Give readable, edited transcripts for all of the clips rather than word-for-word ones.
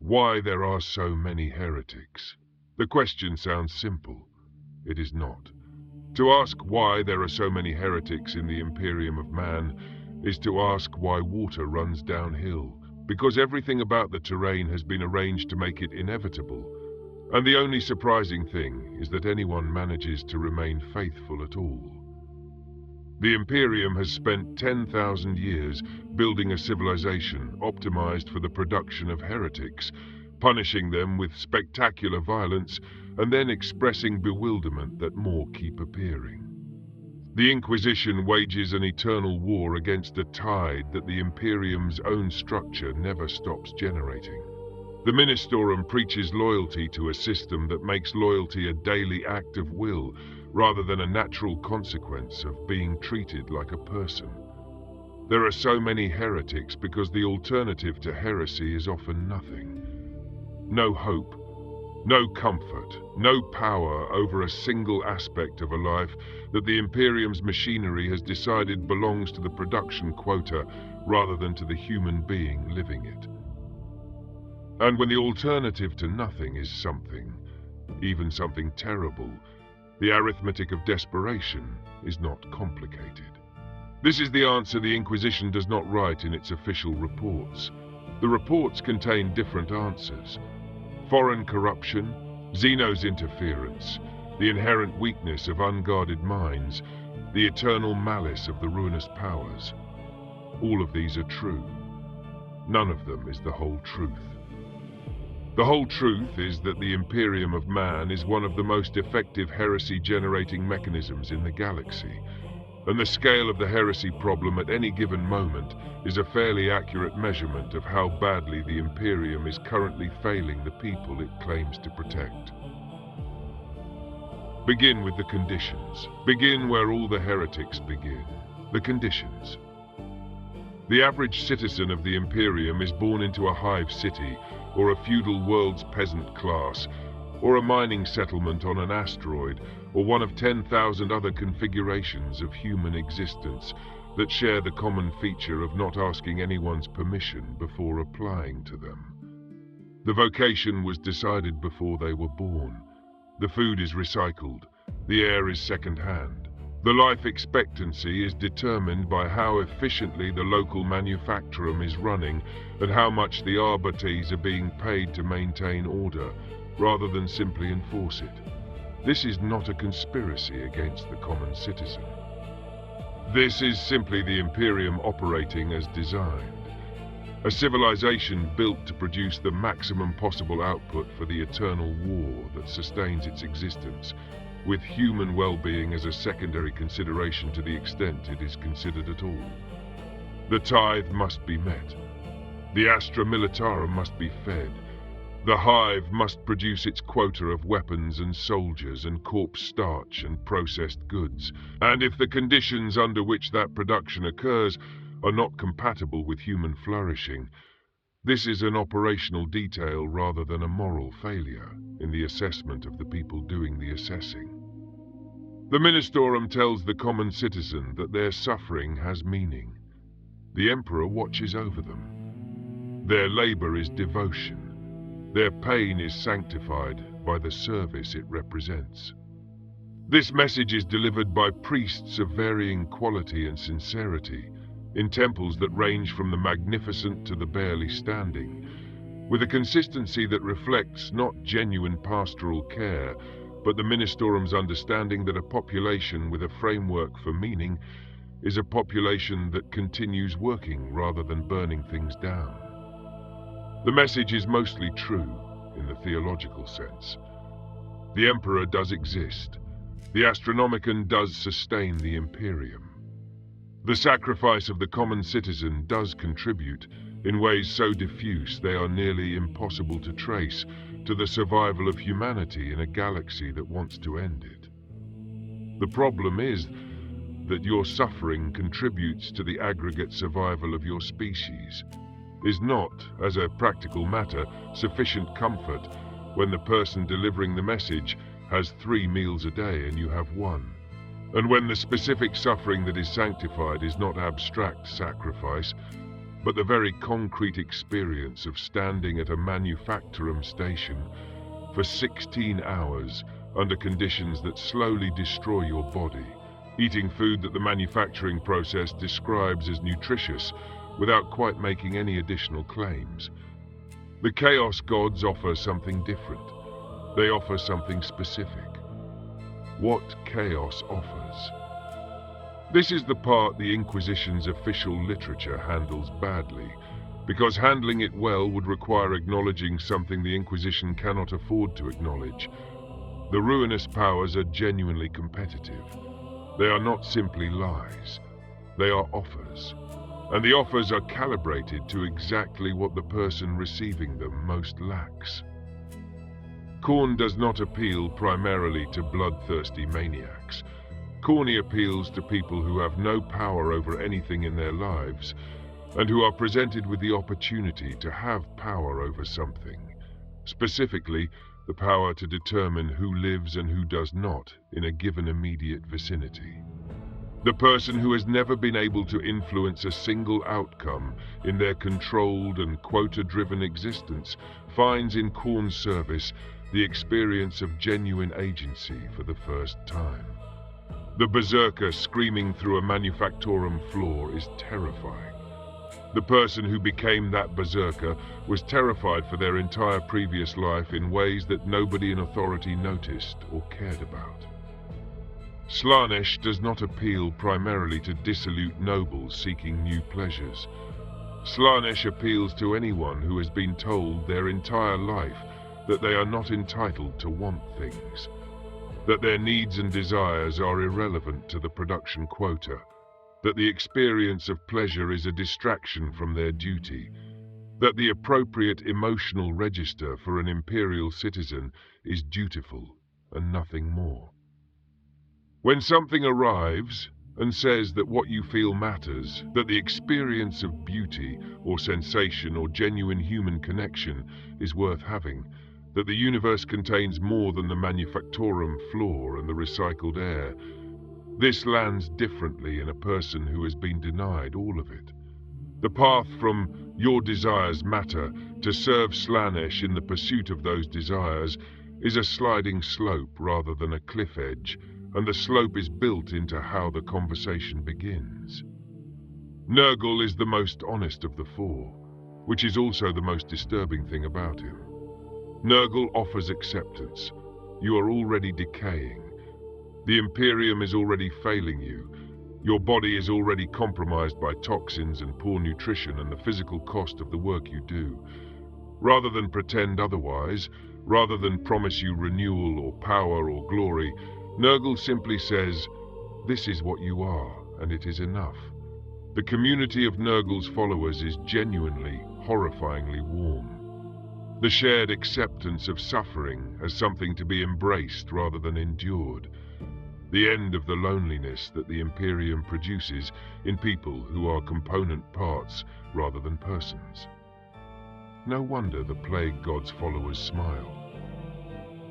Why there are so many heretics? The question sounds simple. It is not. To ask why there are so many heretics in the Imperium of Man is to ask why water runs downhill, because everything about the terrain has been arranged to make it inevitable. And the only surprising thing is that anyone manages to remain faithful at all. The Imperium has spent 10,000 years building a civilization optimized for the production of heretics, punishing them with spectacular violence and then expressing bewilderment that more keep appearing. The Inquisition wages an eternal war against a tide that the Imperium's own structure never stops generating. The Ministorum preaches loyalty to a system that makes loyalty a daily act of will, rather than a natural consequence of being treated like a person. There are so many heretics because the alternative to heresy is often nothing. No hope, no comfort, no power over a single aspect of a life that the Imperium's machinery has decided belongs to the production quota rather than to the human being living it. And when the alternative to nothing is something, even something terrible, the arithmetic of desperation is not complicated. This is the answer the Inquisition does not write in its official reports. The reports contain different answers. Foreign corruption, Xeno's interference, the inherent weakness of unguarded minds, the eternal malice of the ruinous powers. All of these are true. None of them is the whole truth. The whole truth is that the Imperium of Man is one of the most effective heresy-generating mechanisms in the galaxy, and the scale of the heresy problem at any given moment is a fairly accurate measurement of how badly the Imperium is currently failing the people it claims to protect. Begin with the conditions. Begin where all the heretics begin. The conditions. The average citizen of the Imperium is born into a hive city, or a feudal world's peasant class, or a mining settlement on an asteroid, or one of 10,000 other configurations of human existence that share the common feature of not asking anyone's permission before applying to them. The vocation was decided before they were born. The food is recycled. The air is second-hand. The life expectancy is determined by how efficiently the local manufacturer is running and how much the arbites are being paid to maintain order, rather than simply enforce it. This is not a conspiracy against the common citizen. This is simply the Imperium operating as designed. A civilization built to produce the maximum possible output for the eternal war that sustains its existence, with human well-being as a secondary consideration to the extent it is considered at all. The tithe must be met. The Astra Militarum must be fed. The hive must produce its quota of weapons and soldiers and corpse starch and processed goods, and if the conditions under which that production occurs are not compatible with human flourishing, this is an operational detail rather than a moral failure in the assessment of the people doing the assessing. The Ministorum tells the common citizen that their suffering has meaning. The Emperor watches over them. Their labor is devotion. Their pain is sanctified by the service it represents. This message is delivered by priests of varying quality and sincerity, in temples that range from the magnificent to the barely standing, with a consistency that reflects not genuine pastoral care, but the Ministorum's understanding that a population with a framework for meaning is a population that continues working rather than burning things down. The message is mostly true in the theological sense. The Emperor does exist. The Astronomicon does sustain the Imperium. The sacrifice of the common citizen does contribute, in ways so diffuse they are nearly impossible to trace, to the survival of humanity in a galaxy that wants to end it. The problem is that your suffering contributes to the aggregate survival of your species, is not, as a practical matter, sufficient comfort when the person delivering the message has 3 meals a day and you have 1. And when the specific suffering that is sanctified is not abstract sacrifice, but the very concrete experience of standing at a manufacturum station for 16 hours under conditions that slowly destroy your body, eating food that the manufacturing process describes as nutritious without quite making any additional claims. The Chaos Gods offer something different. They offer something specific. What chaos offers? This is the part the Inquisition's official literature handles badly, because handling it well would require acknowledging something the Inquisition cannot afford to acknowledge. The Ruinous powers are genuinely competitive. They are not simply lies. They are offers. And the offers are calibrated to exactly what the person receiving them most lacks. Khorne does not appeal primarily to bloodthirsty maniacs. Khorne appeals to people who have no power over anything in their lives, and who are presented with the opportunity to have power over something, specifically the power to determine who lives and who does not in a given immediate vicinity. The person who has never been able to influence a single outcome in their controlled and quota-driven existence finds in Khorne's service the experience of genuine agency for the first time. The berserker screaming through a manufactorum floor is terrifying. The person who became that berserker was terrified for their entire previous life in ways that nobody in authority noticed or cared about. Slaanesh does not appeal primarily to dissolute nobles seeking new pleasures. Slaanesh appeals to anyone who has been told their entire life that they are not entitled to want things, that their needs and desires are irrelevant to the production quota, that the experience of pleasure is a distraction from their duty, that the appropriate emotional register for an Imperial citizen is dutiful and nothing more. When something arrives and says that what you feel matters, that the experience of beauty or sensation or genuine human connection is worth having, that the universe contains more than the manufactorum floor and the recycled air, this lands differently in a person who has been denied all of it. The path from your desires matter to serve Slaanesh in the pursuit of those desires is a sliding slope rather than a cliff edge, and the slope is built into how the conversation begins. Nurgle is the most honest of the four, which is also the most disturbing thing about him. Nurgle offers acceptance. You are already decaying. The Imperium is already failing you. Your body is already compromised by toxins and poor nutrition and the physical cost of the work you do. Rather than pretend otherwise, rather than promise you renewal or power or glory, Nurgle simply says, "This is what you are, and it is enough." The community of Nurgle's followers is genuinely, horrifyingly warm. The shared acceptance of suffering as something to be embraced rather than endured. The end of the loneliness that the Imperium produces in people who are component parts rather than persons. No wonder the Plague God's followers smile.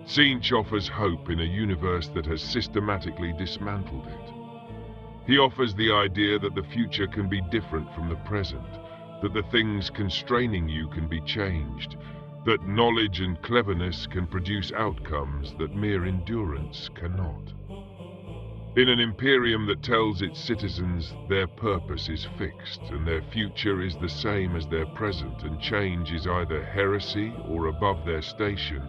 Tzeentch offers hope in a universe that has systematically dismantled it. He offers the idea that the future can be different from the present, that the things constraining you can be changed, that knowledge and cleverness can produce outcomes that mere endurance cannot. In an Imperium that tells its citizens their purpose is fixed and their future is the same as their present and change is either heresy or above their station,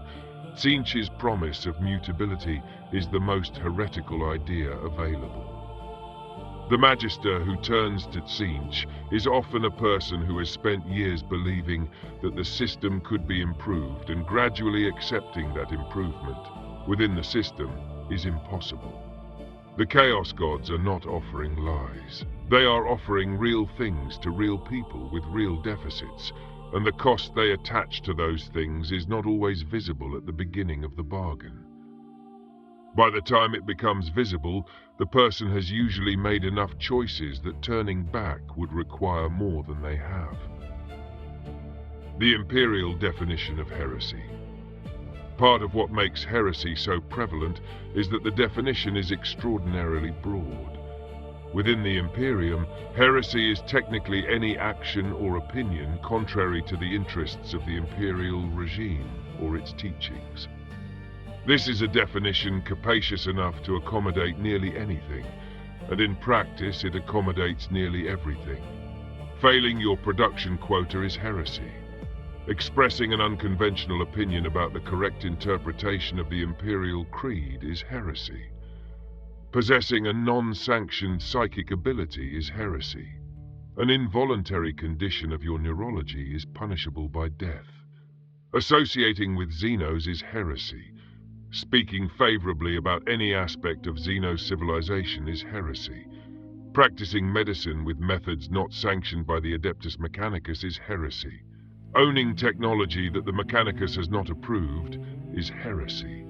Tzeentch's promise of mutability is the most heretical idea available. The Magister who turns to Tzeentch is often a person who has spent years believing that the system could be improved, and gradually accepting that improvement within the system is impossible. The Chaos Gods are not offering lies. They are offering real things to real people with real deficits, and the cost they attach to those things is not always visible at the beginning of the bargain. By the time it becomes visible, the person has usually made enough choices that turning back would require more than they have. The Imperial definition of heresy. Part of what makes heresy so prevalent is that the definition is extraordinarily broad. Within the Imperium, heresy is technically any action or opinion contrary to the interests of the imperial regime or its teachings. This is a definition capacious enough to accommodate nearly anything, and in practice it accommodates nearly everything. Failing your production quota is heresy. Expressing an unconventional opinion about the correct interpretation of the Imperial Creed is heresy. Possessing a non-sanctioned psychic ability is heresy. An involuntary condition of your neurology is punishable by death. Associating with Xenos is heresy. Speaking favorably about any aspect of Xeno civilization is heresy. Practicing medicine with methods not sanctioned by the Adeptus Mechanicus is heresy. Owning technology that the Mechanicus has not approved is heresy.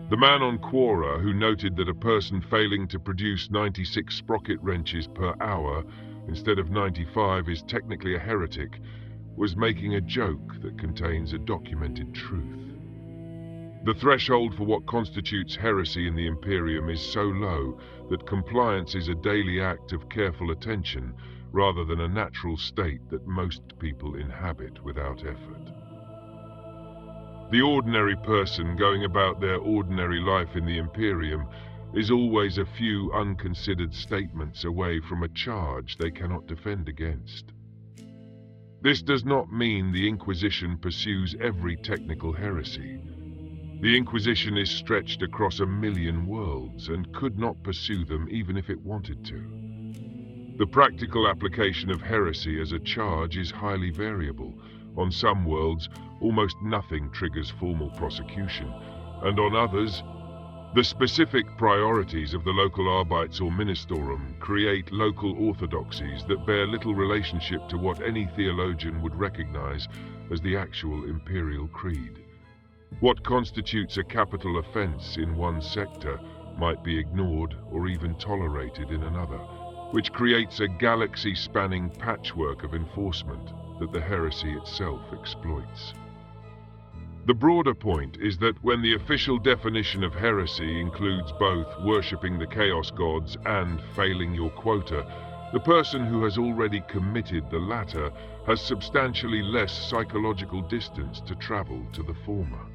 The man on Quora who noted that a person failing to produce 96 sprocket wrenches per hour instead of 95 is technically a heretic was making a joke that contains a documented truth. The threshold for what constitutes heresy in the Imperium is so low that compliance is a daily act of careful attention rather than a natural state that most people inhabit without effort. The ordinary person going about their ordinary life in the Imperium is always a few unconsidered statements away from a charge they cannot defend against. This does not mean the Inquisition pursues every technical heresy. The Inquisition is stretched across 1,000,000 worlds and could not pursue them even if it wanted to. The practical application of heresy as a charge is highly variable. On some worlds, almost nothing triggers formal prosecution, and on others, the specific priorities of the local arbites or ministorum create local orthodoxies that bear little relationship to what any theologian would recognize as the actual imperial creed. What constitutes a capital offense in one sector might be ignored or even tolerated in another, which creates a galaxy-spanning patchwork of enforcement that the heresy itself exploits. The broader point is that when the official definition of heresy includes both worshipping the chaos gods and failing your quota, the person who has already committed the latter has substantially less psychological distance to travel to the former.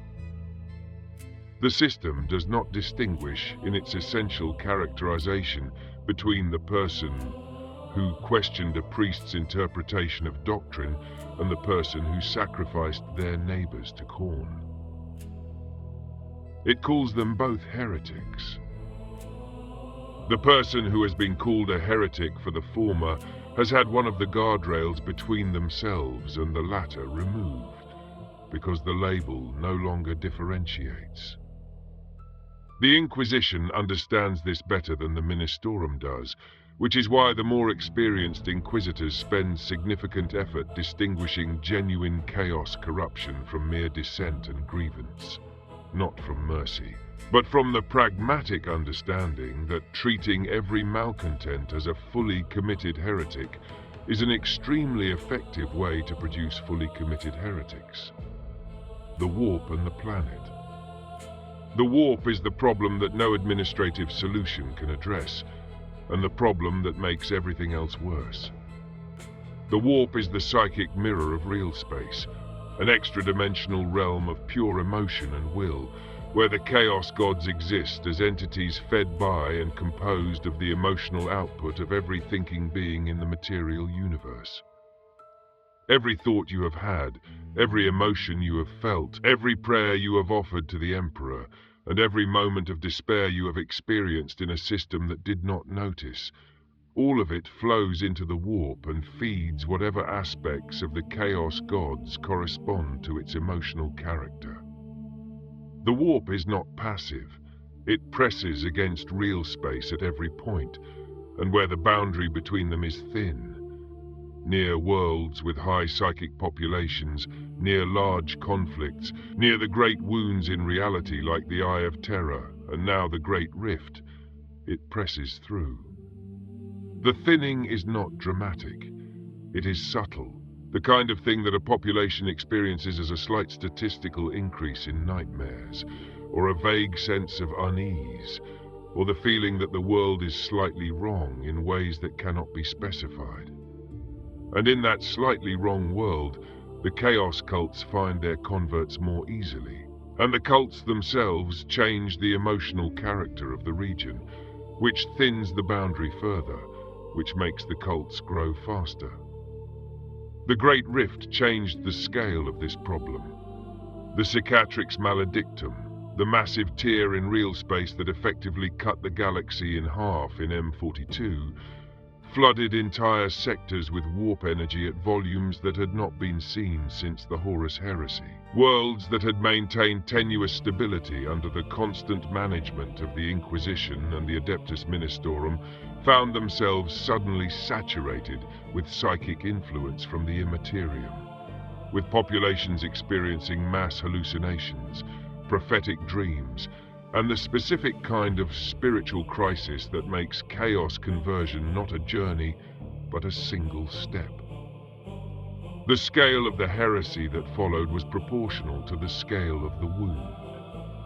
The system does not distinguish in its essential characterization between the person who questioned a priest's interpretation of doctrine and the person who sacrificed their neighbors to corn. It calls them both heretics. The person who has been called a heretic for the former has had one of the guardrails between themselves and the latter removed, because the label no longer differentiates. The Inquisition understands this better than the Ministorum does, which is why the more experienced inquisitors spend significant effort distinguishing genuine chaos corruption from mere dissent and grievance, not from mercy, but from the pragmatic understanding that treating every malcontent as a fully committed heretic is an extremely effective way to produce fully committed heretics. The warp and the planet. The warp is the problem that no administrative solution can address, and the problem that makes everything else worse. The warp is the psychic mirror of real space, an extra-dimensional realm of pure emotion and will, where the chaos gods exist as entities fed by and composed of the emotional output of every thinking being in the material universe. Every thought you have had, every emotion you have felt, every prayer you have offered to the Emperor, and every moment of despair you have experienced in a system that did not notice, all of it flows into the warp and feeds whatever aspects of the chaos gods correspond to its emotional character. The warp is not passive. It presses against real space at every point, and where the boundary between them is thin. Near worlds with high psychic populations, near large conflicts, near the great wounds in reality like the Eye of Terror, and now the Great Rift, it presses through. The thinning is not dramatic. It is subtle, the kind of thing that a population experiences as a slight statistical increase in nightmares, or a vague sense of unease, or the feeling that the world is slightly wrong in ways that cannot be specified. And in that slightly wrong world, the chaos cults find their converts more easily, and the cults themselves change the emotional character of the region, which thins the boundary further, which makes the cults grow faster. The Great Rift changed the scale of this problem. The Cicatrix Maledictum, the massive tear in real space that effectively cut the galaxy in half in M42, flooded entire sectors with warp energy at volumes that had not been seen since the Horus Heresy. Worlds that had maintained tenuous stability under the constant management of the Inquisition and the Adeptus Ministorum found themselves suddenly saturated with psychic influence from the Immaterium, with populations experiencing mass hallucinations, prophetic dreams, and the specific kind of spiritual crisis that makes chaos conversion not a journey, but a single step. The scale of the heresy that followed was proportional to the scale of the wound,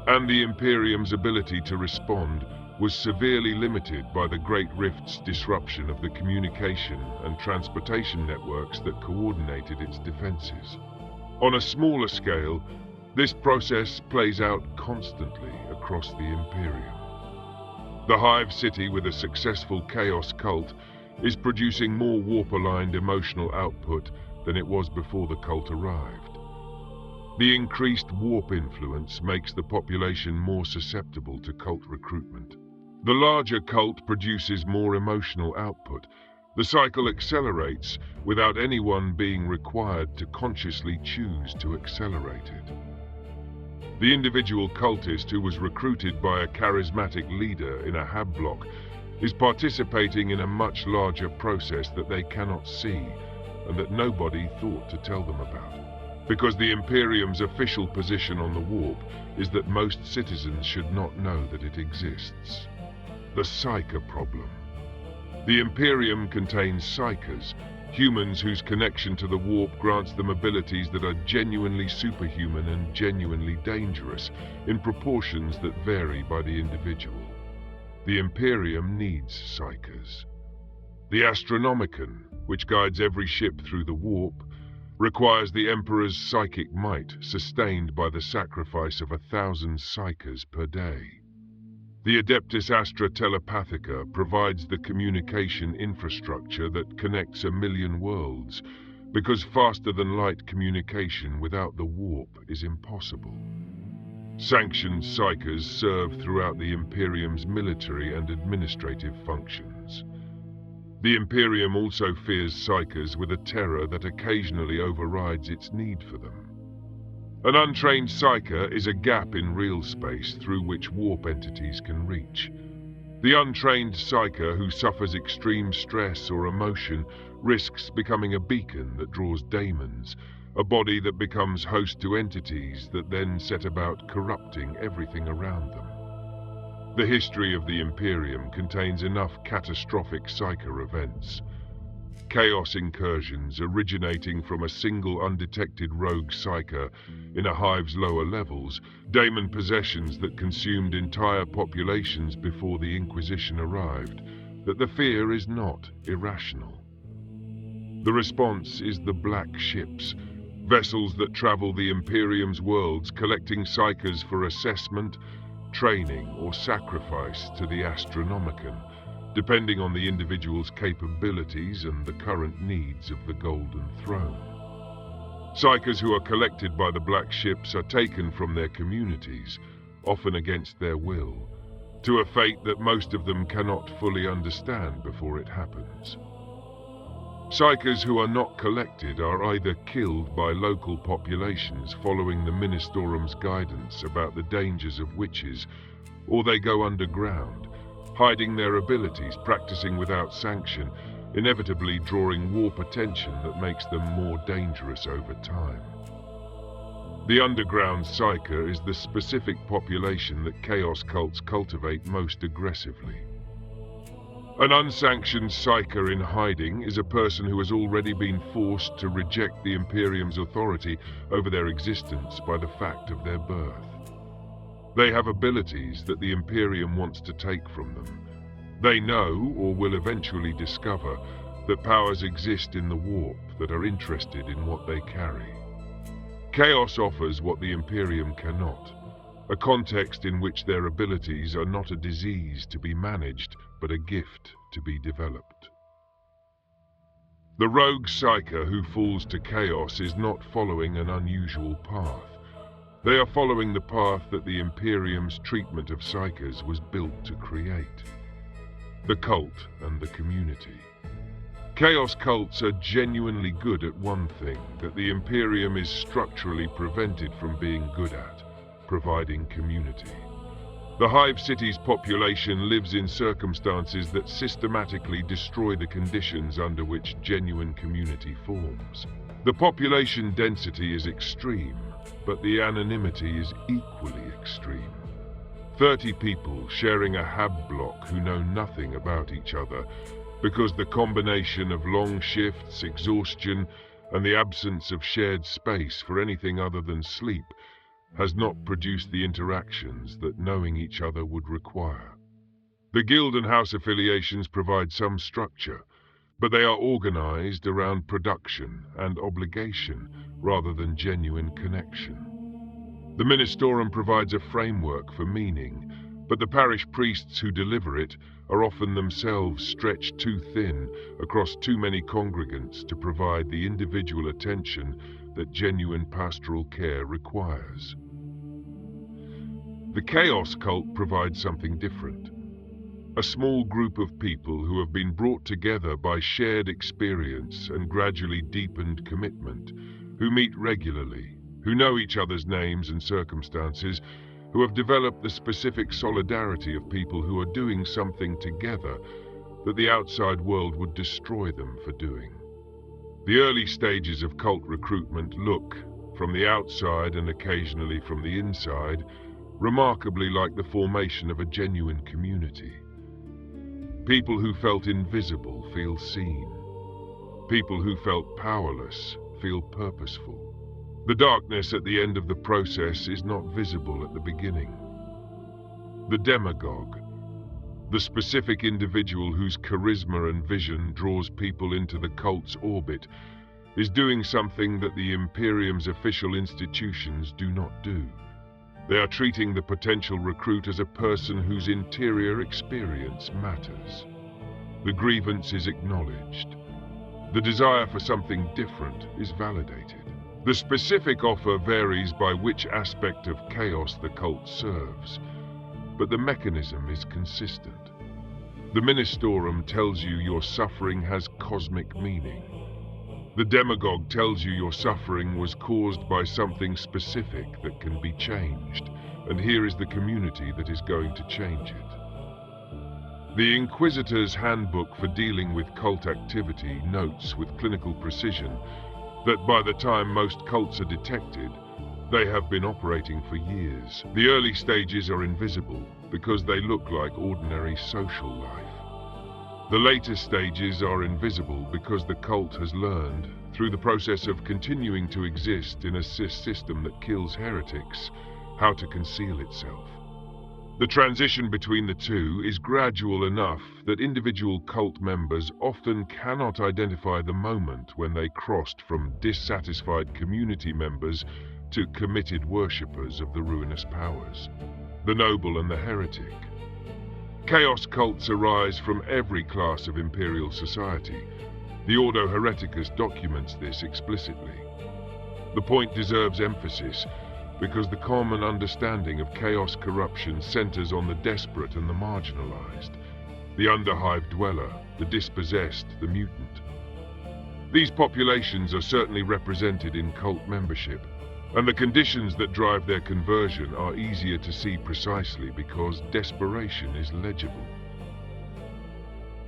and the Imperium's ability to respond was severely limited by the Great Rift's disruption of the communication and transportation networks that coordinated its defenses. On a smaller scale, this process plays out constantly across the Imperium. The Hive City, with a successful chaos cult, is producing more warp-aligned emotional output than it was before the cult arrived. The increased warp influence makes the population more susceptible to cult recruitment. The larger cult produces more emotional output. The cycle accelerates without anyone being required to consciously choose to accelerate it. The individual cultist who was recruited by a charismatic leader in a hab block is participating in a much larger process that they cannot see and that nobody thought to tell them about. Because the Imperium's official position on the warp is that most citizens should not know that it exists. The Psyker problem. The Imperium contains Psykers, humans whose connection to the warp grants them abilities that are genuinely superhuman and genuinely dangerous, in proportions that vary by the individual. The Imperium needs Psykers. The Astronomicon, which guides every ship through the warp, requires the Emperor's psychic might, sustained by the sacrifice of 1,000 Psykers per day. The Adeptus Astra Telepathica provides the communication infrastructure that connects 1,000,000 worlds, because faster-than-light communication without the warp is impossible. Sanctioned Psykers serve throughout the Imperium's military and administrative functions. The Imperium also fears Psykers with a terror that occasionally overrides its need for them. An untrained Psyker is a gap in real space through which warp entities can reach. The untrained Psyker who suffers extreme stress or emotion risks becoming a beacon that draws daemons, a body that becomes host to entities that then set about corrupting everything around them. The history of the Imperium contains enough catastrophic Psyker events. Chaos incursions originating from a single undetected rogue Psyker in a hive's lower levels, daemon possessions that consumed entire populations before the Inquisition arrived, that the fear is not irrational. The response is the Black Ships, vessels that travel the Imperium's worlds collecting Psykers for assessment, training or sacrifice to the Astronomicon, depending on the individual's capabilities and the current needs of the Golden Throne. Psykers who are collected by the Black Ships are taken from their communities, often against their will, to a fate that most of them cannot fully understand before it happens. Psykers who are not collected are either killed by local populations following the Ministorum's guidance about the dangers of witches, or they go underground, hiding their abilities, practicing without sanction, inevitably drawing warp attention that makes them more dangerous over time. The underground Psyker is the specific population that chaos cults cultivate most aggressively. An unsanctioned Psyker in hiding is a person who has already been forced to reject the Imperium's authority over their existence by the fact of their birth. They have abilities that the Imperium wants to take from them. They know, or will eventually discover, that powers exist in the warp that are interested in what they carry. Chaos offers what the Imperium cannot, a context in which their abilities are not a disease to be managed, but a gift to be developed. The rogue psyker who falls to chaos is not following an unusual path. They are following the path that the Imperium's treatment of psykers was built to create. The cult and the community. Chaos cults are genuinely good at one thing that the Imperium is structurally prevented from being good at: providing community. The Hive City's population lives in circumstances that systematically destroy the conditions under which genuine community forms. The population density is extreme, but the anonymity is equally extreme. 30 people sharing a hab block who know nothing about each other because the combination of long shifts, exhaustion, and the absence of shared space for anything other than sleep has not produced the interactions that knowing each other would require. The guild and house affiliations provide some structure, but they are organized around production and obligation rather than genuine connection. The Ministorum provides a framework for meaning, but the parish priests who deliver it are often themselves stretched too thin across too many congregants to provide the individual attention that genuine pastoral care requires. The Chaos cult provides something different. A small group of people who have been brought together by shared experience and gradually deepened commitment, who meet regularly, who know each other's names and circumstances, who have developed the specific solidarity of people who are doing something together that the outside world would destroy them for doing. The early stages of cult recruitment look, from the outside and occasionally from the inside, remarkably like the formation of a genuine community. People who felt invisible feel seen. People who felt powerless feel purposeful. The darkness at the end of the process is not visible at the beginning. The demagogue, the specific individual whose charisma and vision draws people into the cult's orbit, is doing something that the Imperium's official institutions do not do. They are treating the potential recruit as a person whose interior experience matters. The grievance is acknowledged. The desire for something different is validated. The specific offer varies by which aspect of chaos the cult serves, but the mechanism is consistent. The Ministorum tells you your suffering has cosmic meaning. The demagogue tells you your suffering was caused by something specific that can be changed, and here is the community that is going to change it. The Inquisitor's Handbook for Dealing with Cult Activity notes with clinical precision that by the time most cults are detected, they have been operating for years. The early stages are invisible because they look like ordinary social life. The later stages are invisible because the cult has learned, through the process of continuing to exist in a system that kills heretics, how to conceal itself. The transition between the two is gradual enough that individual cult members often cannot identify the moment when they crossed from dissatisfied community members to committed worshippers of the ruinous powers, the noble and the heretic. Chaos cults arise from every class of Imperial society. The Ordo Hereticus documents this explicitly. The point deserves emphasis because the common understanding of chaos corruption centers on the desperate and the marginalized, the underhive dweller, the dispossessed, the mutant. These populations are certainly represented in cult membership, and the conditions that drive their conversion are easier to see precisely because desperation is legible.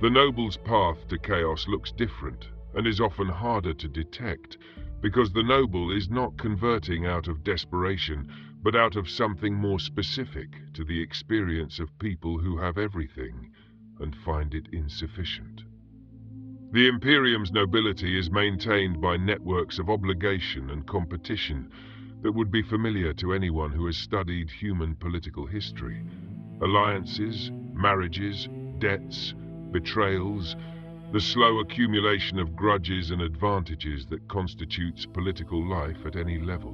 The noble's path to chaos looks different and is often harder to detect because the noble is not converting out of desperation but out of something more specific to the experience of people who have everything and find it insufficient. The Imperium's nobility is maintained by networks of obligation and competition, that would be familiar to anyone who has studied human political history. Alliances, marriages, debts, betrayals, the slow accumulation of grudges and advantages that constitutes political life at any level.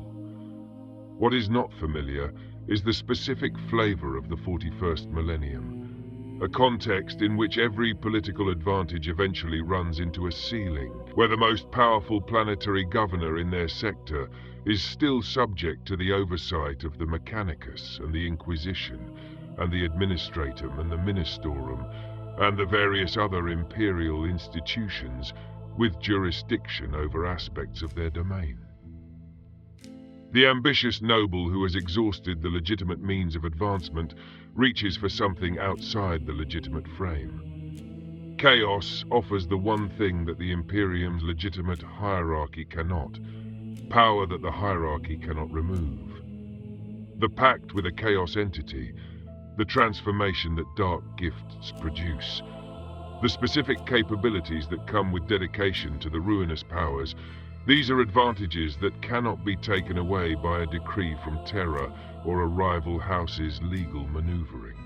What is not familiar is the specific flavor of the 41st millennium, a context in which every political advantage eventually runs into a ceiling, where the most powerful planetary governor in their sector is still subject to the oversight of the Mechanicus and the Inquisition, and the Administratum and the Ministorum, and the various other imperial institutions with jurisdiction over aspects of their domain. The ambitious noble who has exhausted the legitimate means of advancement reaches for something outside the legitimate frame. Chaos offers the one thing that the Imperium's legitimate hierarchy cannot, power that the hierarchy cannot remove. The pact with a chaos entity, the transformation that dark gifts produce, the specific capabilities that come with dedication to the Ruinous powers, these are advantages that cannot be taken away by a decree from Terra or a rival house's legal maneuvering.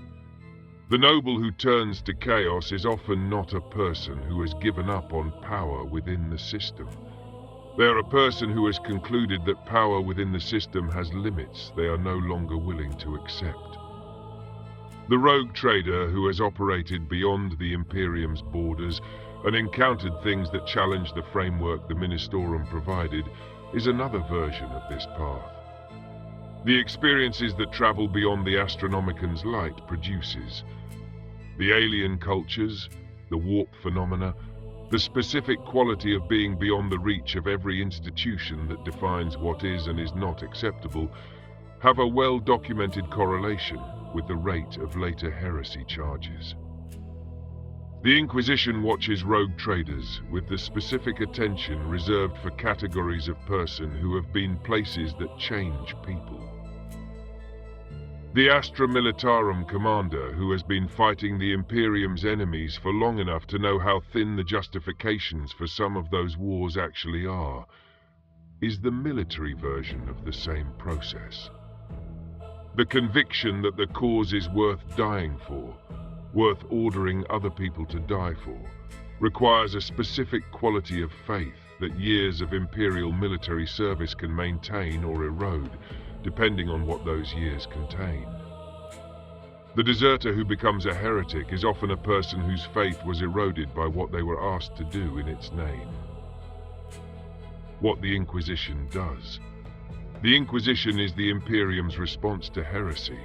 The noble who turns to chaos is often not a person who has given up on power within the system. They are a person who has concluded that power within the system has limits they are no longer willing to accept. The rogue trader who has operated beyond the Imperium's borders and encountered things that challenge the framework the Ministorum provided is another version of this path. The experiences that travel beyond the Astronomican's light produces. The alien cultures, the warp phenomena, the specific quality of being beyond the reach of every institution that defines what is and is not acceptable, have a well-documented correlation with the rate of later heresy charges. The Inquisition watches rogue traders with the specific attention reserved for categories of person who have been places that change people. The Astra Militarum commander who has been fighting the Imperium's enemies for long enough to know how thin the justifications for some of those wars actually are, is the military version of the same process. The conviction that the cause is worth dying for, worth ordering other people to die for, requires a specific quality of faith that years of Imperial military service can maintain or erode, depending on what those years contain. The deserter who becomes a heretic is often a person whose faith was eroded by what they were asked to do in its name. What the Inquisition does. The Inquisition is the Imperium's response to heresy,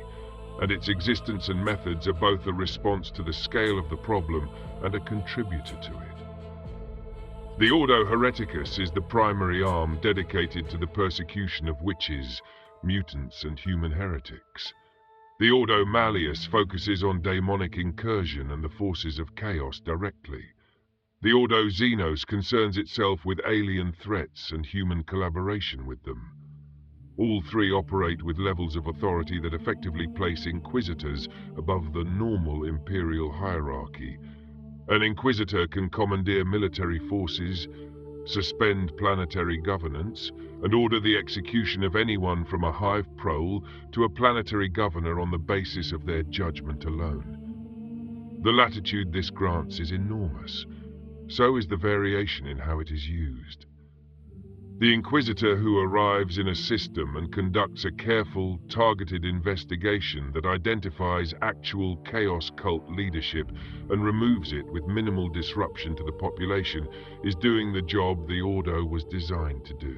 and its existence and methods are both a response to the scale of the problem and a contributor to it. The Ordo Hereticus is the primary arm dedicated to the persecution of witches, mutants, and human heretics. The Ordo Malleus focuses on demonic incursion and the forces of chaos directly. The Ordo Xenos concerns itself with alien threats and human collaboration with them. All three operate with levels of authority that effectively place inquisitors above the normal imperial hierarchy. An inquisitor can commandeer military forces, suspend planetary governance, and order the execution of anyone from a hive prole to a planetary governor on the basis of their judgment alone. The latitude this grants is enormous. So is the variation in how it is used. The Inquisitor who arrives in a system and conducts a careful, targeted investigation that identifies actual chaos cult leadership and removes it with minimal disruption to the population is doing the job the Ordo was designed to do.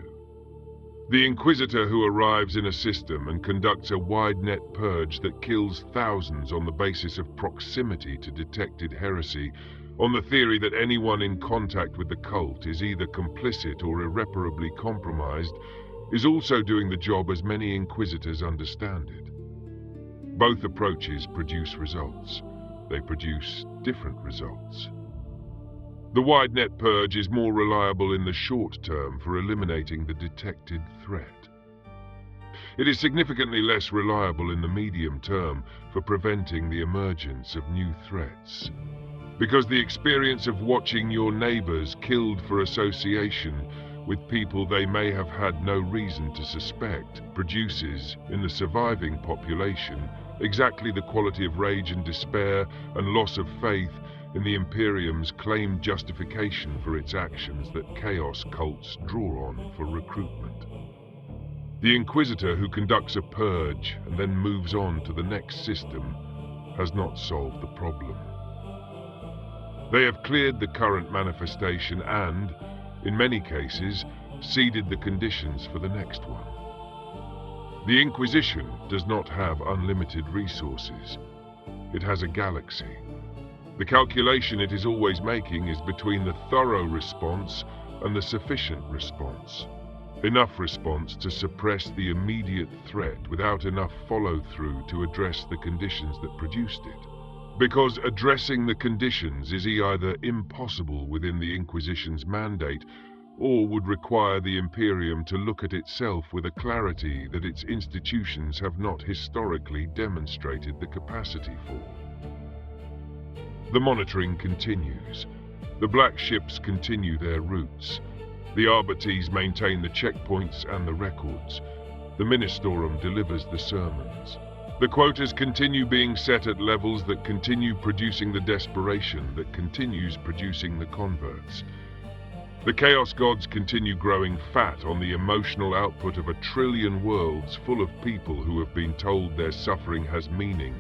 The Inquisitor who arrives in a system and conducts a wide-net purge that kills thousands on the basis of proximity to detected heresy, on the theory that anyone in contact with the cult is either complicit or irreparably compromised, is also doing the job as many Inquisitors understand it. Both approaches produce results. They produce different results. The wide net purge is more reliable in the short term for eliminating the detected threat. It is significantly less reliable in the medium term for preventing the emergence of new threats. Because the experience of watching your neighbors killed for association with people they may have had no reason to suspect, produces, in the surviving population, exactly the quality of rage and despair and loss of faith in the Imperium's claimed justification for its actions that chaos cults draw on for recruitment. The Inquisitor who conducts a purge and then moves on to the next system has not solved the problem. They have cleared the current manifestation and, in many cases, seeded the conditions for the next one. The Inquisition does not have unlimited resources. It has a galaxy. The calculation it is always making is between the thorough response and the sufficient response. Enough response to suppress the immediate threat without enough follow-through to address the conditions that produced it. Because addressing the conditions is either impossible within the Inquisition's mandate, or would require the Imperium to look at itself with a clarity that its institutions have not historically demonstrated the capacity for. The monitoring continues. The black ships continue their routes. The Arbites maintain the checkpoints and the records. The Ministorum delivers the sermons. The quotas continue being set at levels that continue producing the desperation that continues producing the converts. The Chaos Gods continue growing fat on the emotional output of 1 trillion worlds full of people who have been told their suffering has meaning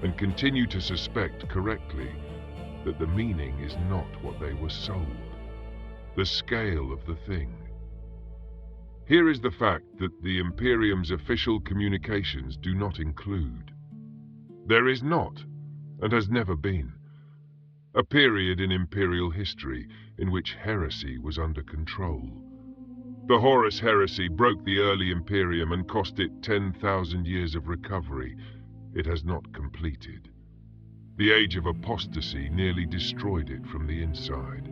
and continue to suspect correctly that the meaning is not what they were sold. The scale of the thing. Here is the fact that the Imperium's official communications do not include. There is not, and has never been, a period in Imperial history in which heresy was under control. The Horus Heresy broke the early Imperium and cost it 10,000 years of recovery. It has not completed. The Age of Apostasy nearly destroyed it from the inside.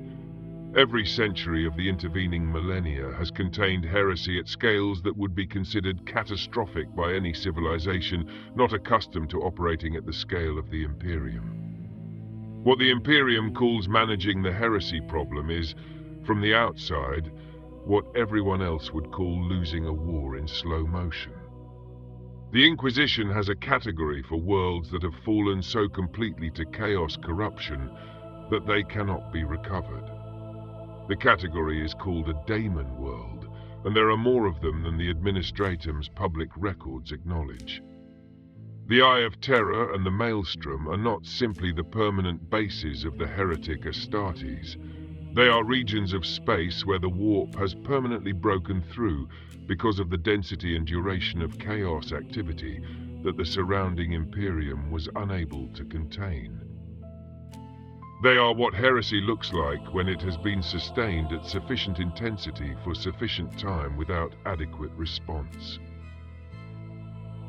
Every century of the intervening millennia has contained heresy at scales that would be considered catastrophic by any civilization not accustomed to operating at the scale of the Imperium. What the Imperium calls managing the heresy problem is, from the outside, what everyone else would call losing a war in slow motion. The Inquisition has a category for worlds that have fallen so completely to chaos corruption that they cannot be recovered. The category is called a daemon world, and there are more of them than the Administratum's public records acknowledge. The Eye of Terror and the Maelstrom are not simply the permanent bases of the heretic Astartes. They are regions of space where the warp has permanently broken through because of the density and duration of chaos activity that the surrounding Imperium was unable to contain. They are what heresy looks like when it has been sustained at sufficient intensity for sufficient time without adequate response.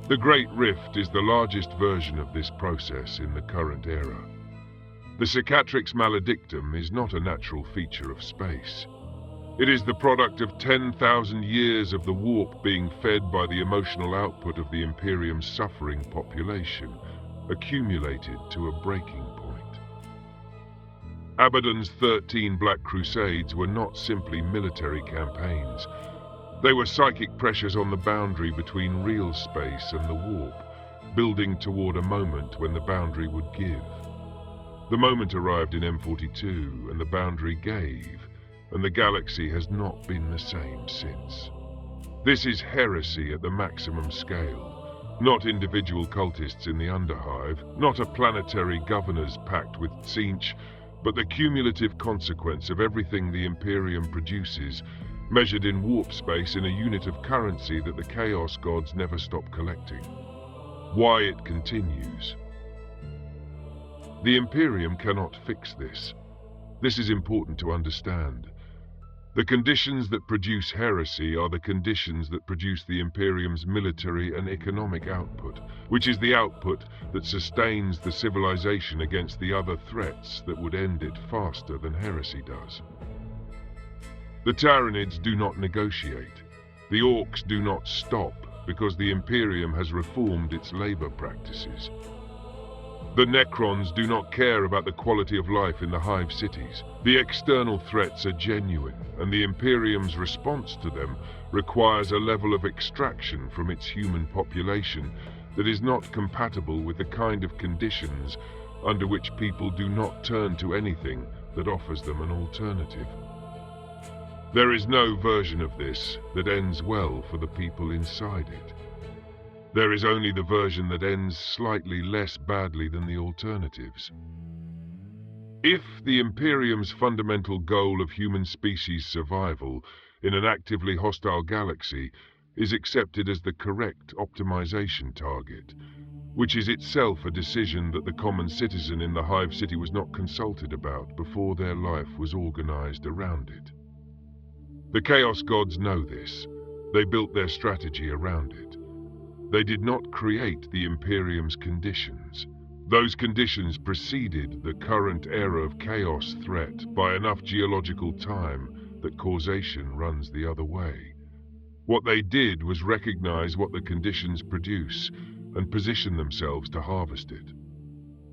The Great Rift is the largest version of this process in the current era. The Cicatrix Maledictum is not a natural feature of space. It is the product of 10,000 years of the warp being fed by the emotional output of the Imperium's suffering population, accumulated to a breaking point. Abaddon's 13 Black Crusades were not simply military campaigns. They were psychic pressures on the boundary between real space and the warp, building toward a moment when the boundary would give. The moment arrived in M42, and the boundary gave, and the galaxy has not been the same since. This is heresy at the maximum scale, not individual cultists in the Underhive, not a planetary governor's pact with Tzeentch, but the cumulative consequence of everything the Imperium produces, measured in warp space in a unit of currency that the Chaos Gods never stop collecting. Why it continues. The Imperium cannot fix this. This is important to understand. The conditions that produce heresy are the conditions that produce the Imperium's military and economic output, which is the output that sustains the civilization against the other threats that would end it faster than heresy does. The Tyranids do not negotiate. The Orcs do not stop because the Imperium has reformed its labor practices. The Necrons do not care about the quality of life in the hive cities. The external threats are genuine, and the Imperium's response to them requires a level of extraction from its human population that is not compatible with the kind of conditions under which people do not turn to anything that offers them an alternative. There is no version of this that ends well for the people inside it. There is only the version that ends slightly less badly than the alternatives. If the Imperium's fundamental goal of human species survival in an actively hostile galaxy is accepted as the correct optimization target, which is itself a decision that the common citizen in the hive city was not consulted about before their life was organized around it. The Chaos Gods know this. They built their strategy around it. They did not create the Imperium's conditions. Those conditions preceded the current era of chaos threat by enough geological time that causation runs the other way. What they did was recognize what the conditions produce and position themselves to harvest it.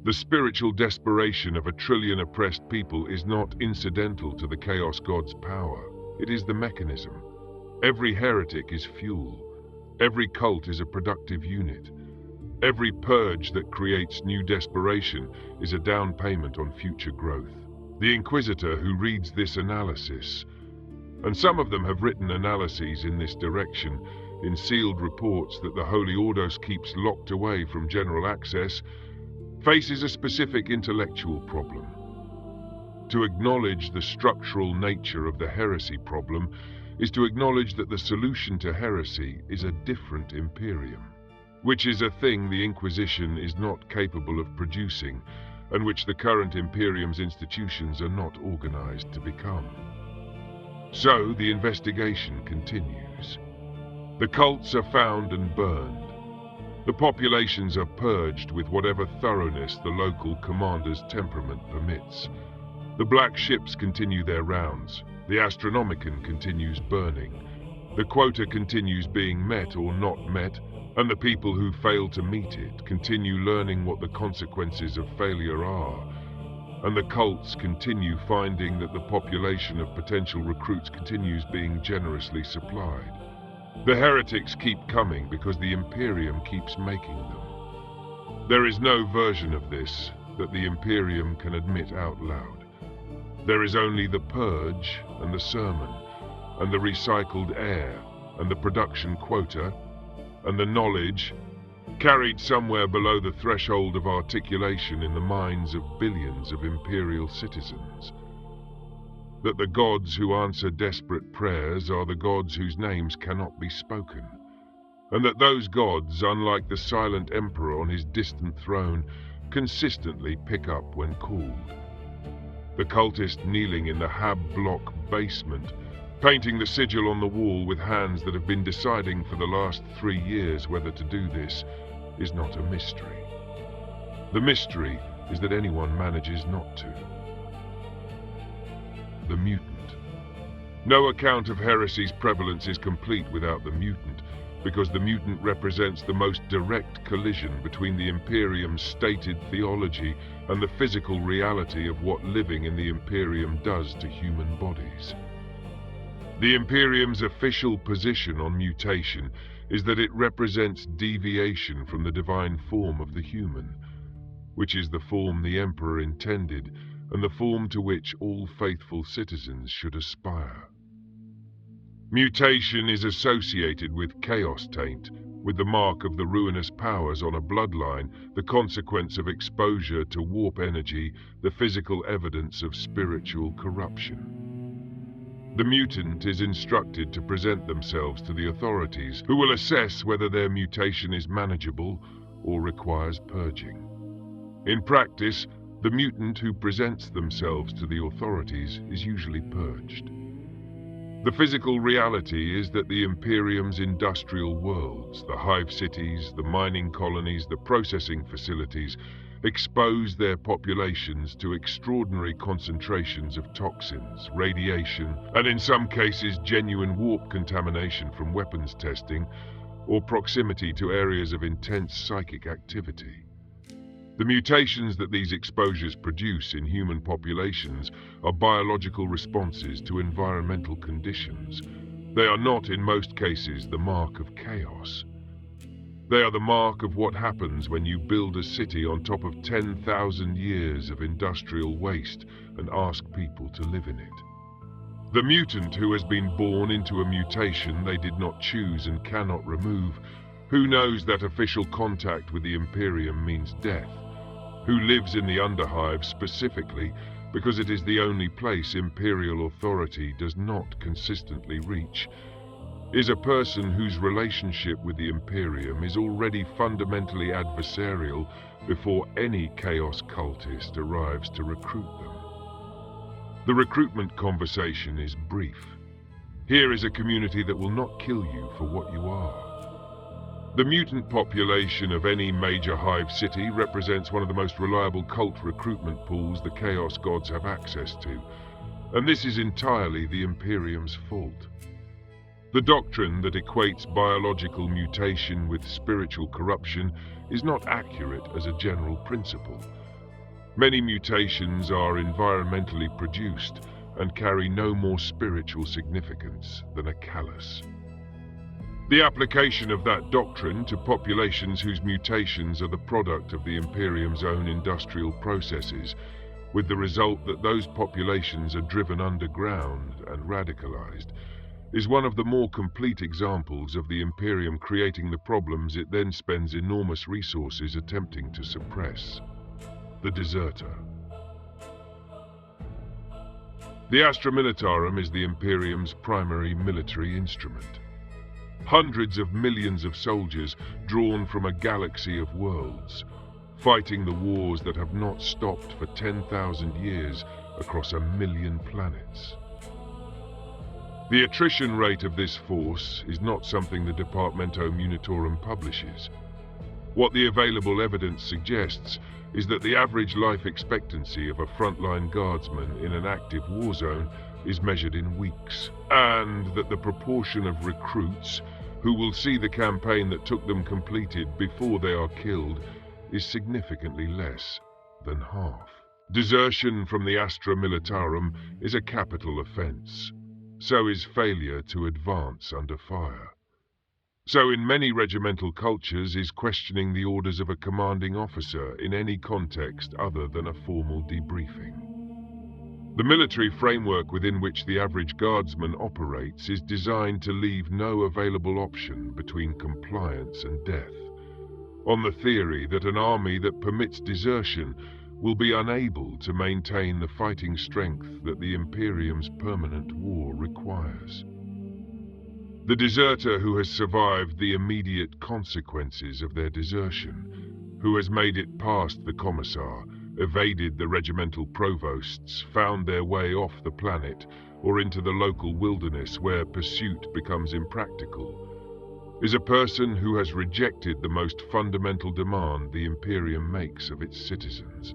The spiritual desperation of 1 trillion oppressed people is not incidental to the Chaos God's power. It is the mechanism. Every heretic is fuel. Every cult is a productive unit. Every purge that creates new desperation is a down payment on future growth. The Inquisitor who reads this analysis, and some of them have written analyses in this direction in sealed reports that the Holy Ordos keeps locked away from general access, faces a specific intellectual problem. To acknowledge the structural nature of the heresy problem is to acknowledge that the solution to heresy is a different Imperium, which is a thing the Inquisition is not capable of producing, and which the current Imperium's institutions are not organized to become. So the investigation continues. The cults are found and burned. The populations are purged with whatever thoroughness the local commander's temperament permits. The black ships continue their rounds. The Astronomicon continues burning. The quota continues being met or not met, and the people who fail to meet it continue learning what the consequences of failure are. And the cults continue finding that the population of potential recruits continues being generously supplied. The heretics keep coming because the Imperium keeps making them. There is no version of this that the Imperium can admit out loud. There is only the purge and the sermon, and the recycled air, and the production quota, and the knowledge carried somewhere below the threshold of articulation in the minds of billions of Imperial citizens. That the gods who answer desperate prayers are the gods whose names cannot be spoken, and that those gods, unlike the silent emperor on his distant throne, consistently pick up when called. The cultist kneeling in the Hab block basement, painting the sigil on the wall with hands that have been deciding for the last 3 years whether to do this, is not a mystery. The mystery is that anyone manages not to. The mutant. No account of heresy's prevalence is complete without the mutant, because the mutant represents the most direct collision between the Imperium's stated theology and the physical reality of what living in the Imperium does to human bodies. The Imperium's official position on mutation is that it represents deviation from the divine form of the human, which is the form the Emperor intended and the form to which all faithful citizens should aspire. Mutation is associated with chaos taint, with the mark of the ruinous powers on a bloodline, the consequence of exposure to warp energy, the physical evidence of spiritual corruption. The mutant is instructed to present themselves to the authorities, who will assess whether their mutation is manageable or requires purging. In practice, the mutant who presents themselves to the authorities is usually purged. The physical reality is that the Imperium's industrial worlds, the hive cities, the mining colonies, the processing facilities, expose their populations to extraordinary concentrations of toxins, radiation, and in some cases genuine warp contamination from weapons testing or proximity to areas of intense psychic activity. The mutations that these exposures produce in human populations are biological responses to environmental conditions. They are not, in most cases, the mark of chaos. They are the mark of what happens when you build a city on top of 10,000 years of industrial waste and ask people to live in it. The mutant who has been born into a mutation they did not choose and cannot remove, who knows that official contact with the Imperium means death, who lives in the Underhive specifically because it is the only place Imperial authority does not consistently reach, is a person whose relationship with the Imperium is already fundamentally adversarial before any Chaos cultist arrives to recruit them. The recruitment conversation is brief. Here is a community that will not kill you for what you are. The mutant population of any major hive city represents one of the most reliable cult recruitment pools the Chaos gods have access to, and this is entirely the Imperium's fault. The doctrine that equates biological mutation with spiritual corruption is not accurate as a general principle. Many mutations are environmentally produced and carry no more spiritual significance than a callus. The application of that doctrine to populations whose mutations are the product of the Imperium's own industrial processes, with the result that those populations are driven underground and radicalized, is one of the more complete examples of the Imperium creating the problems it then spends enormous resources attempting to suppress. The Deserter. The Astra Militarum is the Imperium's primary military instrument. Hundreds of millions of soldiers drawn from a galaxy of worlds, fighting the wars that have not stopped for 10,000 years across 1,000,000 planets. The attrition rate of this force is not something the Departamento Munitorum publishes. What the available evidence suggests is that the average life expectancy of a frontline guardsman in an active war zone is measured in weeks, and that the proportion of recruits who will see the campaign that took them completed before they are killed is significantly less than half. Desertion from the Astra Militarum is a capital offense. So is failure to advance under fire. So in many regimental cultures is questioning the orders of a commanding officer in any context other than a formal debriefing. The military framework within which the average guardsman operates is designed to leave no available option between compliance and death, on the theory that an army that permits desertion will be unable to maintain the fighting strength that the Imperium's permanent war requires. The deserter who has survived the immediate consequences of their desertion, who has made it past the commissar, evaded the regimental provosts, found their way off the planet or into the local wilderness where pursuit becomes impractical, is a person who has rejected the most fundamental demand the Imperium makes of its citizens.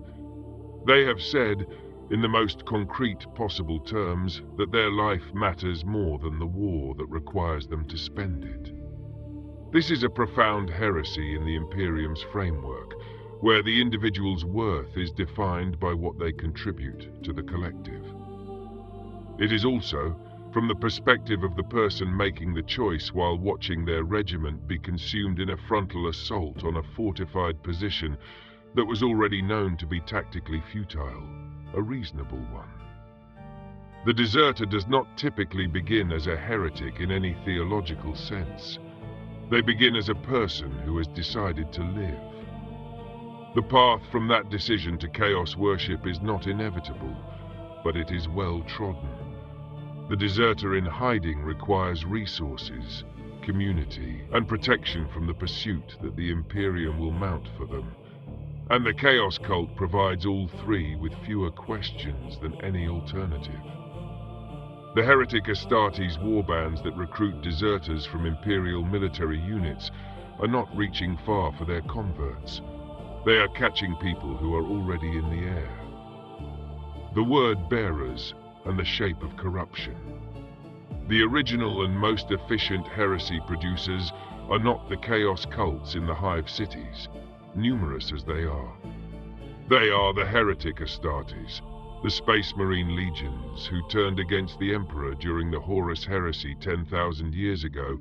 They have said, in the most concrete possible terms, that their life matters more than the war that requires them to spend it. This is a profound heresy in the Imperium's framework, where the individual's worth is defined by what they contribute to the collective. It is also, from the perspective of the person making the choice while watching their regiment be consumed in a frontal assault on a fortified position that was already known to be tactically futile, a reasonable one. The deserter does not typically begin as a heretic in any theological sense. They begin as a person who has decided to live. The path from that decision to chaos worship is not inevitable, but it is well trodden. The deserter in hiding requires resources, community, and protection from the pursuit that the Imperium will mount for them. And the Chaos Cult provides all three with fewer questions than any alternative. The heretic Astartes warbands that recruit deserters from Imperial military units are not reaching far for their converts. They are catching people who are already in the air. The word bearers and the shape of corruption. The original and most efficient heresy producers are not the Chaos cults in the hive cities, numerous as they are. They are the Heretic Astartes, the Space Marine legions who turned against the Emperor during the Horus Heresy 10,000 years ago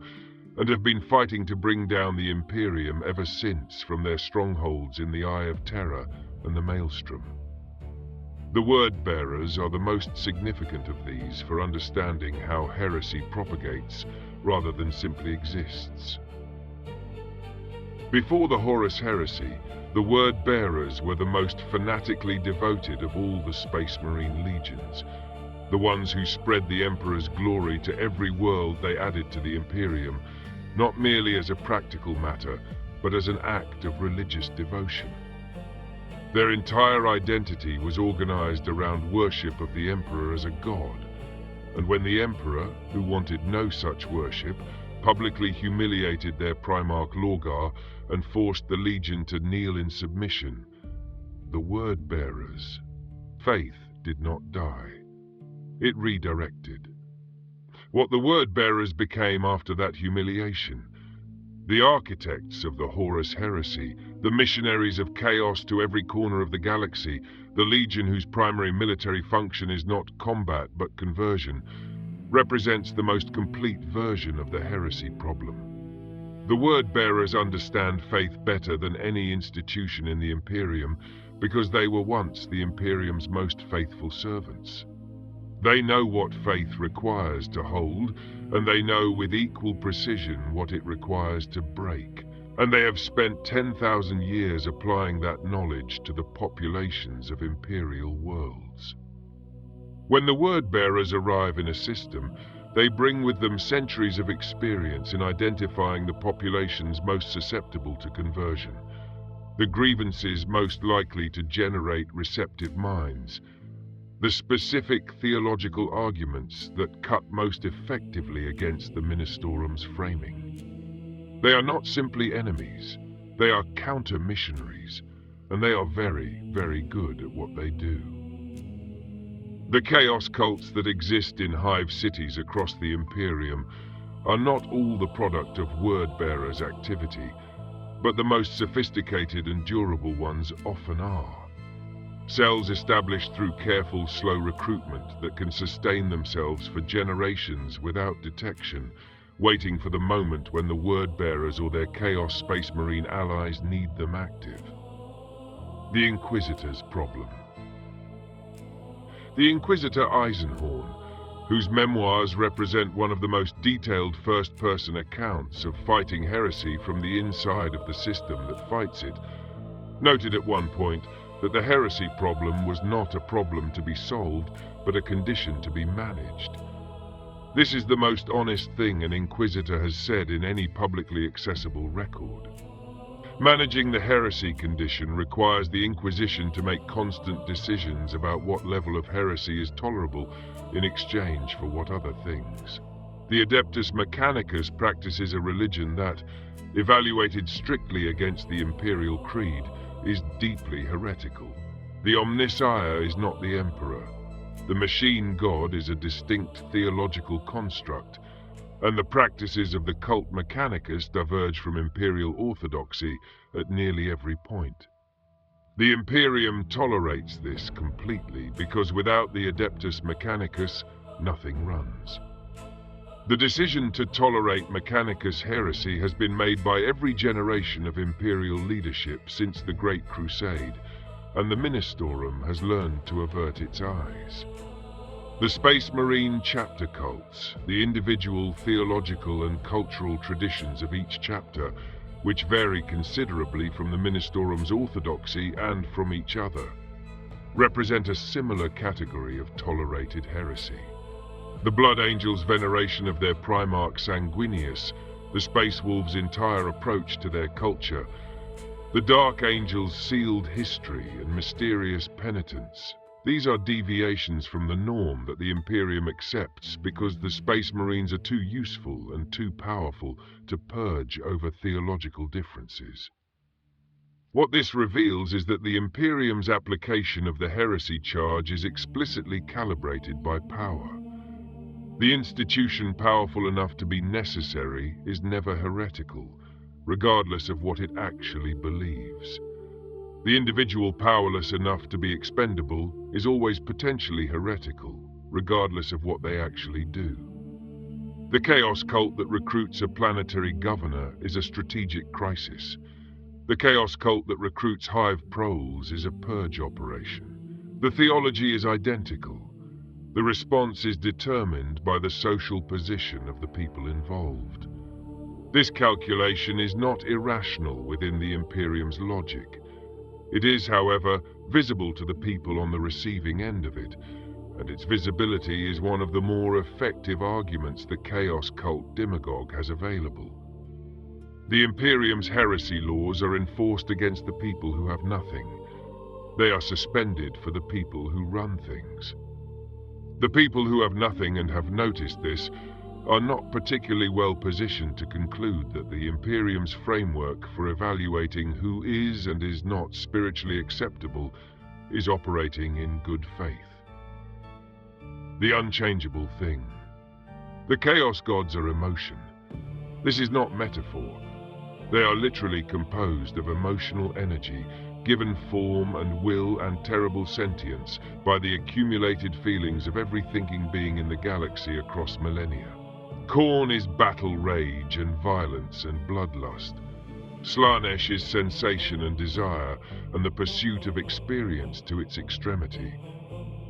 and have been fighting to bring down the Imperium ever since from their strongholds in the Eye of Terror and the Maelstrom. The Word-Bearers are the most significant of these for understanding how heresy propagates rather than simply exists. Before the Horus Heresy, the Word-Bearers were the most fanatically devoted of all the Space Marine legions, the ones who spread the Emperor's glory to every world they added to the Imperium, not merely as a practical matter, but as an act of religious devotion. Their entire identity was organized around worship of the Emperor as a god, and when the Emperor, who wanted no such worship, publicly humiliated their Primarch Lorgar and forced the Legion to kneel in submission, the Word-Bearers' faith did not die. It redirected. What the Word-Bearers became after that humiliation: the architects of the Horus Heresy, the missionaries of chaos to every corner of the galaxy, the Legion whose primary military function is not combat but conversion, represents the most complete version of the heresy problem. The Word-Bearers understand faith better than any institution in the Imperium because they were once the Imperium's most faithful servants. They know what faith requires to hold, and they know with equal precision what it requires to break. And they have spent 10,000 years applying that knowledge to the populations of Imperial worlds. When the Word-Bearers arrive in a system, they bring with them centuries of experience in identifying the populations most susceptible to conversion, the grievances most likely to generate receptive minds, the specific theological arguments that cut most effectively against the Ministerum's framing. They are not simply enemies, they are counter-missionaries, and they are very, very good at what they do. The chaos cults that exist in hive cities across the Imperium are not all the product of Word-Bearers' activity, but the most sophisticated and durable ones often are. Cells established through careful, slow recruitment that can sustain themselves for generations without detection, waiting for the moment when the Word-Bearers or their Chaos Space Marine allies need them active. The Inquisitor's problem. The Inquisitor Eisenhorn, whose memoirs represent one of the most detailed first-person accounts of fighting heresy from the inside of the system that fights it, noted at one point that the heresy problem was not a problem to be solved, but a condition to be managed. This is the most honest thing an Inquisitor has said in any publicly accessible record. Managing the heresy condition requires the Inquisition to make constant decisions about what level of heresy is tolerable in exchange for what other things. The Adeptus Mechanicus practices a religion that, evaluated strictly against the Imperial Creed, is deeply heretical. The Omnissiah is not the Emperor. The machine god is a distinct theological construct, and the practices of the cult Mechanicus diverge from Imperial orthodoxy at nearly every point. The Imperium tolerates this completely because without the Adeptus Mechanicus, nothing runs. The decision to tolerate Mechanicus heresy has been made by every generation of Imperial leadership since the Great Crusade, and the Ministerum has learned to avert its eyes. The Space Marine chapter cults, the individual theological and cultural traditions of each chapter, which vary considerably from the Ministerum's orthodoxy and from each other, represent a similar category of tolerated heresy. The Blood Angels' veneration of their Primarch Sanguinius, the Space Wolves' entire approach to their culture, the Dark Angels' sealed history and mysterious penitence. These are deviations from the norm that the Imperium accepts because the Space Marines are too useful and too powerful to purge over theological differences. What this reveals is that the Imperium's application of the heresy charge is explicitly calibrated by power. The institution powerful enough to be necessary is never heretical, regardless of what it actually believes. The individual powerless enough to be expendable is always potentially heretical, regardless of what they actually do. The chaos cult that recruits a planetary governor is a strategic crisis. The chaos cult that recruits hive proles is a purge operation. The theology is identical. The response is determined by the social position of the people involved. This calculation is not irrational within the Imperium's logic. It is, however, visible to the people on the receiving end of it, and its visibility is one of the more effective arguments the chaos cult demagogue has available. The Imperium's heresy laws are enforced against the people who have nothing. They are suspended for the people who run things. The people who have nothing and have noticed this are not particularly well positioned to conclude that the Imperium's framework for evaluating who is and is not spiritually acceptable is operating in good faith. The unchangeable thing. The Chaos Gods are emotion. This is not metaphor. They are literally composed of emotional energy, given form and will and terrible sentience by the accumulated feelings of every thinking being in the galaxy across millennia. Khorne is battle rage and violence and bloodlust. Slaanesh is sensation and desire and the pursuit of experience to its extremity.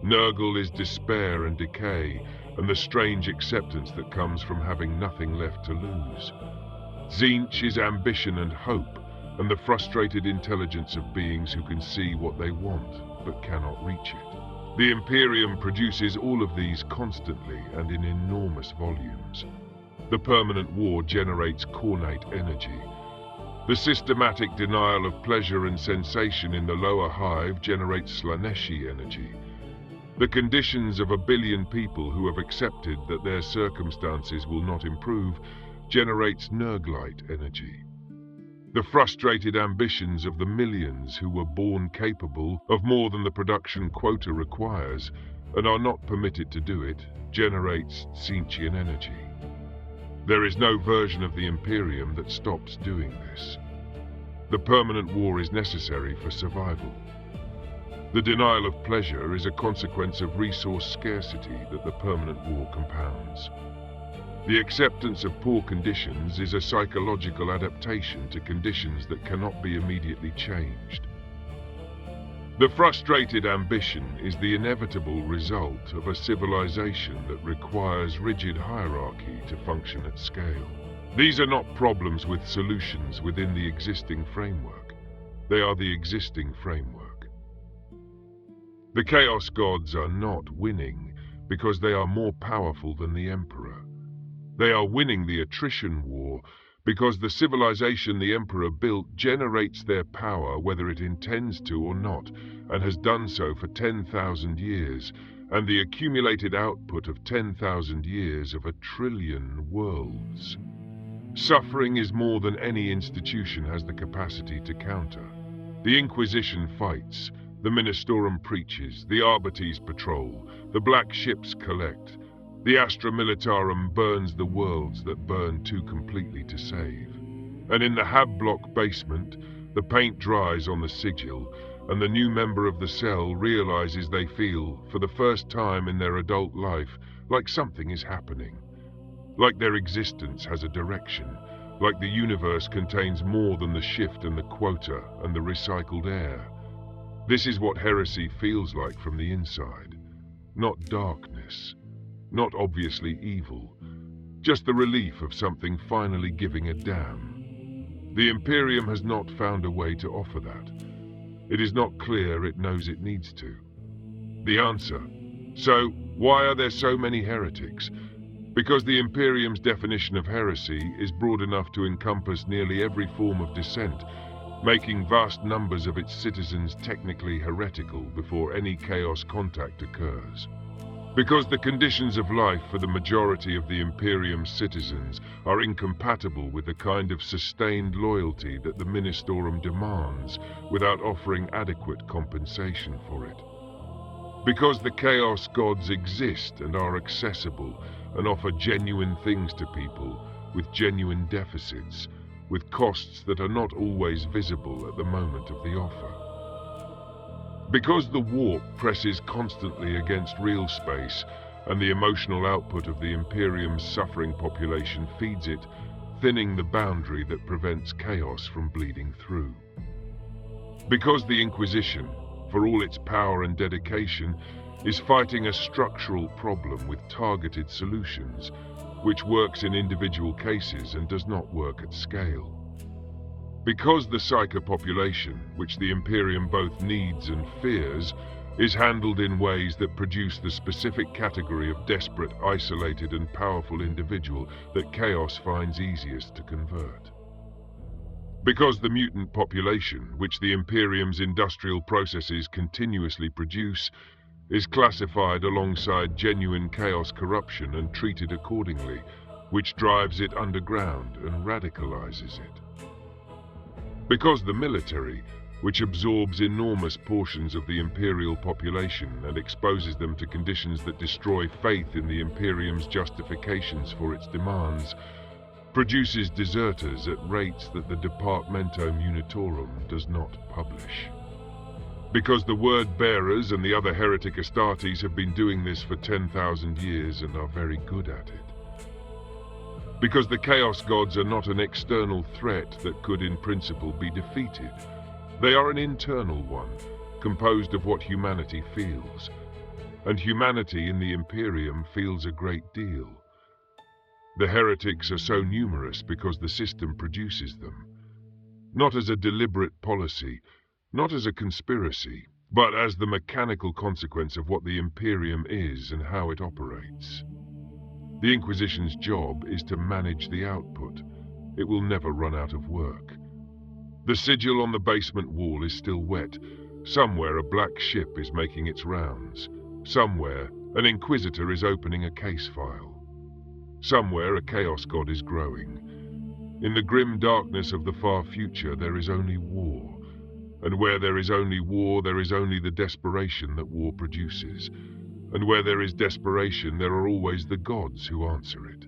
Nurgle is despair and decay and the strange acceptance that comes from having nothing left to lose. Tzeentch is ambition and hope and the frustrated intelligence of beings who can see what they want but cannot reach it. The Imperium produces all of these constantly and in enormous volumes. The permanent war generates Khornate energy. The systematic denial of pleasure and sensation in the lower hive generates Slaaneshi energy. The conditions of 1 billion people who have accepted that their circumstances will not improve generates Nurglite energy. The frustrated ambitions of the millions who were born capable of more than the production quota requires and are not permitted to do it generates Tzeentchian energy. There is no version of the Imperium that stops doing this. The permanent war is necessary for survival. The denial of pleasure is a consequence of resource scarcity that the permanent war compounds. The acceptance of poor conditions is a psychological adaptation to conditions that cannot be immediately changed. The frustrated ambition is the inevitable result of a civilization that requires rigid hierarchy to function at scale. These are not problems with solutions within the existing framework. They are the existing framework. The Chaos Gods are not winning because they are more powerful than the Emperor. They are winning the attrition war because the civilization the Emperor built generates their power whether it intends to or not, and has done so for 10,000 years, and the accumulated output of 10,000 years of 1 trillion worlds. Suffering is more than any institution has the capacity to counter. The Inquisition fights, the Ministorum preaches, the Arbites patrol, the Black Ships collect. The Astra Militarum burns the worlds that burn too completely to save. And in the Hab Block basement, the paint dries on the sigil, and the new member of the cell realizes they feel, for the first time in their adult life, like something is happening. Like their existence has a direction, like the universe contains more than the shift and the quota and the recycled air. This is what heresy feels like from the inside. Not darkness. Not obviously evil, just the relief of something finally giving a damn. The Imperium has not found a way to offer that. It is not clear it knows it needs to. The answer. So, why are there so many heretics? Because the Imperium's definition of heresy is broad enough to encompass nearly every form of dissent, making vast numbers of its citizens technically heretical before any chaos contact occurs. Because the conditions of life for the majority of the Imperium's citizens are incompatible with the kind of sustained loyalty that the Ministorum demands without offering adequate compensation for it. Because the Chaos Gods exist and are accessible and offer genuine things to people with genuine deficits, with costs that are not always visible at the moment of the offer. Because the warp presses constantly against real space, and the emotional output of the Imperium's suffering population feeds it, thinning the boundary that prevents chaos from bleeding through. Because the Inquisition, for all its power and dedication, is fighting a structural problem with targeted solutions, which works in individual cases and does not work at scale. Because the psychopopulation, which the Imperium both needs and fears, is handled in ways that produce the specific category of desperate, isolated and powerful individual that chaos finds easiest to convert. Because the mutant population, which the Imperium's industrial processes continuously produce, is classified alongside genuine chaos corruption and treated accordingly, which drives it underground and radicalizes it. Because the military, which absorbs enormous portions of the Imperial population and exposes them to conditions that destroy faith in the Imperium's justifications for its demands, produces deserters at rates that the Departamento Munitorum does not publish. Because the word bearers and the other heretic Astartes have been doing this for 10,000 years and are very good at it. Because the Chaos Gods are not an external threat that could in principle be defeated. They are an internal one, composed of what humanity feels. And humanity in the Imperium feels a great deal. The heretics are so numerous because the system produces them. Not as a deliberate policy, not as a conspiracy, but as the mechanical consequence of what the Imperium is and how it operates. The Inquisition's job is to manage the output. It will never run out of work. The sigil on the basement wall is still wet. Somewhere a black ship is making its rounds. Somewhere an Inquisitor is opening a case file. Somewhere a Chaos God is growing. In the grim darkness of the far future there is only war. And where there is only war, there is only the desperation that war produces. And where there is desperation, there are always the gods who answer it.